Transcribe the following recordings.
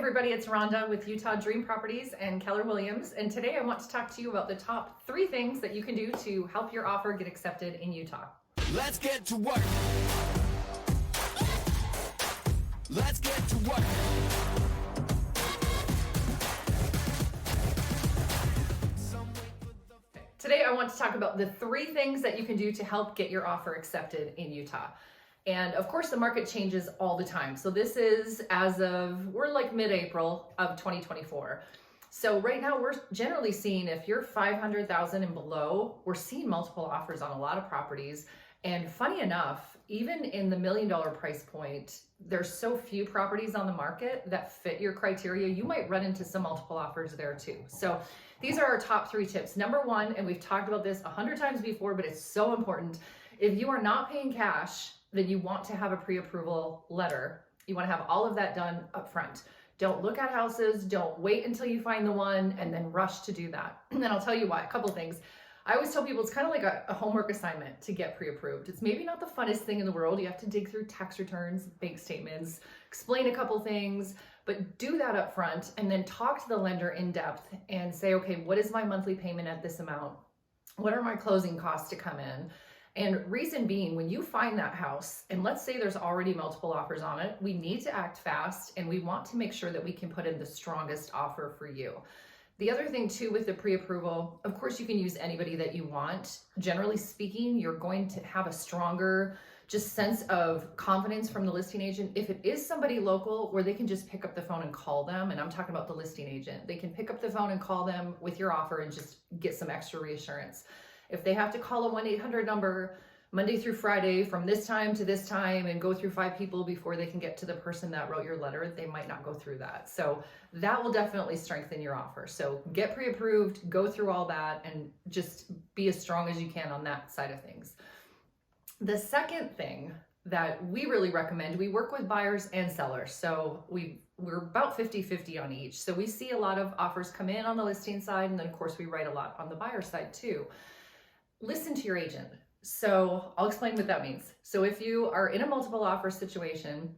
everybody, it's Rhonda with Utah Dream Properties and Keller Williams, and today I want to talk to you about the top 3 things that you can do to help your offer get accepted in Utah. Let's get to work. Let's get to work. Today I want to talk about the 3 things that you can do to help get your offer accepted in Utah. And of course the market changes all the time. So this is we're like mid-April of 2024. So right now we're generally seeing, if you're 500,000 and below, we're seeing multiple offers on a lot of properties. And funny enough, even in the $1 million price point, there's so few properties on the market that fit your criteria. You might run into some multiple offers there too. So these are our top 3 tips. Number 1, and we've talked about this 100 times before, but it's so important. If you are not paying cash, then you want to have a pre-approval letter. You want to have all of that done up front. Don't look at houses. Don't wait until you find the one and then rush to do that. And then I'll tell you why. A couple things. I always tell people it's kind of like a homework assignment to get pre-approved. It's maybe not the funnest thing in the world. You have to dig through tax returns, bank statements, explain a couple things, but do that up front and then talk to the lender in depth and say, okay, what is my monthly payment at this amount? What are my closing costs to come in? And reason being, when you find that house, and let's say there's already multiple offers on it, we need to act fast and we want to make sure that we can put in the strongest offer for you. The other thing too with the pre-approval, of course you can use anybody that you want. Generally speaking, you're going to have a stronger just sense of confidence from the listing agent. If it is somebody local where they can just pick up the phone and call them, and I'm talking about the listing agent, they can pick up the phone and call them with your offer and just get some extra reassurance. If they have to call a 1-800 number Monday through Friday from this time to this time and go through 5 people before they can get to the person that wrote your letter, they might not go through that. So that will definitely strengthen your offer. So get pre-approved, go through all that, and just be as strong as you can on that side of things. The second thing that we really recommend, we work with buyers and sellers. So we're about 50-50 on each. So we see a lot of offers come in on the listing side, and then of course we write a lot on the buyer side too. Listen to your agent. So I'll explain what that means. So if you are in a multiple offer situation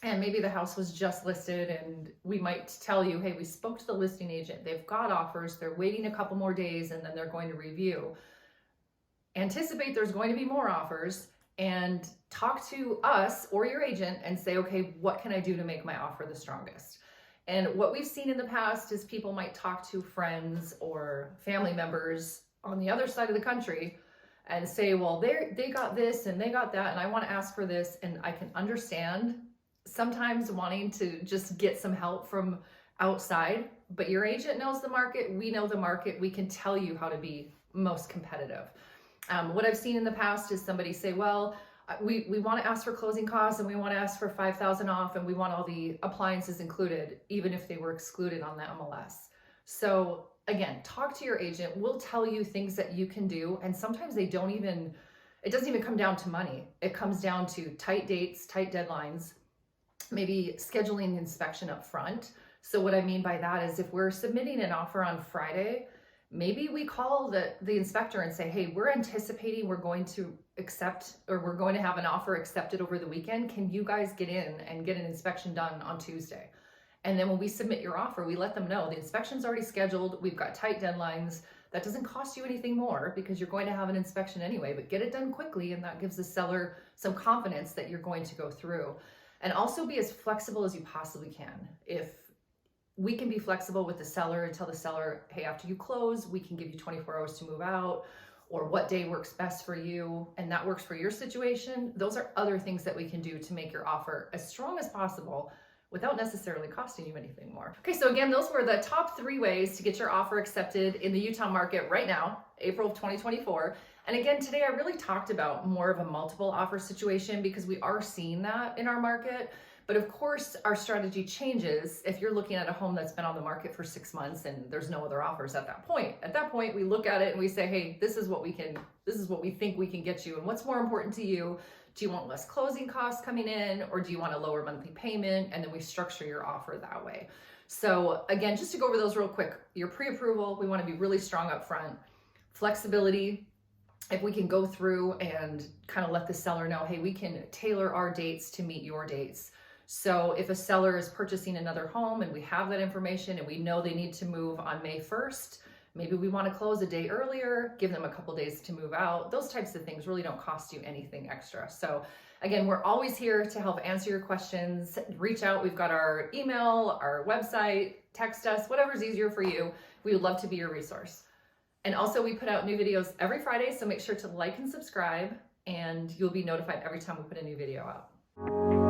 and maybe the house was just listed, and we might tell you, hey, we spoke to the listing agent, they've got offers, they're waiting a couple more days and then they're going to review. Anticipate there's going to be more offers and talk to us or your agent and say, okay, what can I do to make my offer the strongest? And what we've seen in the past is people might talk to friends or family members on the other side of the country and say, well, they got this and they got that, and I want to ask for this. And I can understand sometimes wanting to just get some help from outside, but your agent knows the market, we know the market, we can tell you how to be most competitive. What I've seen in the past is somebody say, well, we want to ask for closing costs and we want to ask for $5,000 off and we want all the appliances included, even if they were excluded on the MLS. So again, talk to your agent. We'll tell you things that you can do. And sometimes it doesn't even come down to money. It comes down to tight dates, tight deadlines, maybe scheduling inspection up front. So what I mean by that is if we're submitting an offer on Friday, maybe we call the inspector and say, hey, we're anticipating we're going to accept, or we're going to have an offer accepted over the weekend. Can you guys get in and get an inspection done on Tuesday? And then when we submit your offer, we let them know the inspection's already scheduled. We've got tight deadlines. That doesn't cost you anything more because you're going to have an inspection anyway, but get it done quickly. And that gives the seller some confidence that you're going to go through. And also be as flexible as you possibly can. If we can be flexible with the seller and tell the seller, hey, after you close, we can give you 24 hours to move out, or what day works best for you, and that works for your situation. Those are other things that we can do to make your offer as strong as possible without necessarily costing you anything more. Okay, so again, those were the top 3 ways to get your offer accepted in the Utah market right now, April of 2024. And again, today I really talked about more of a multiple offer situation because we are seeing that in our market. But of course, our strategy changes if you're looking at a home that's been on the market for 6 months and there's no other offers at that point. At that point, we look at it and we say, hey, this is what we think we can get you. And what's more important to you? Do you want less closing costs coming in, or do you want a lower monthly payment? And then we structure your offer that way. So again, just to go over those real quick, your pre-approval, we want to be really strong up front. Flexibility, if we can go through and kind of let the seller know, hey, we can tailor our dates to meet your dates. So if a seller is purchasing another home and we have that information and we know they need to move on May 1st, maybe we want to close a day earlier, give them a couple days to move out. Those types of things really don't cost you anything extra. So again, we're always here to help answer your questions. Reach out. We've got our email, our website, text us, whatever's easier for you. We would love to be your resource. And also we put out new videos every Friday, so make sure to like and subscribe, and you'll be notified every time we put a new video out.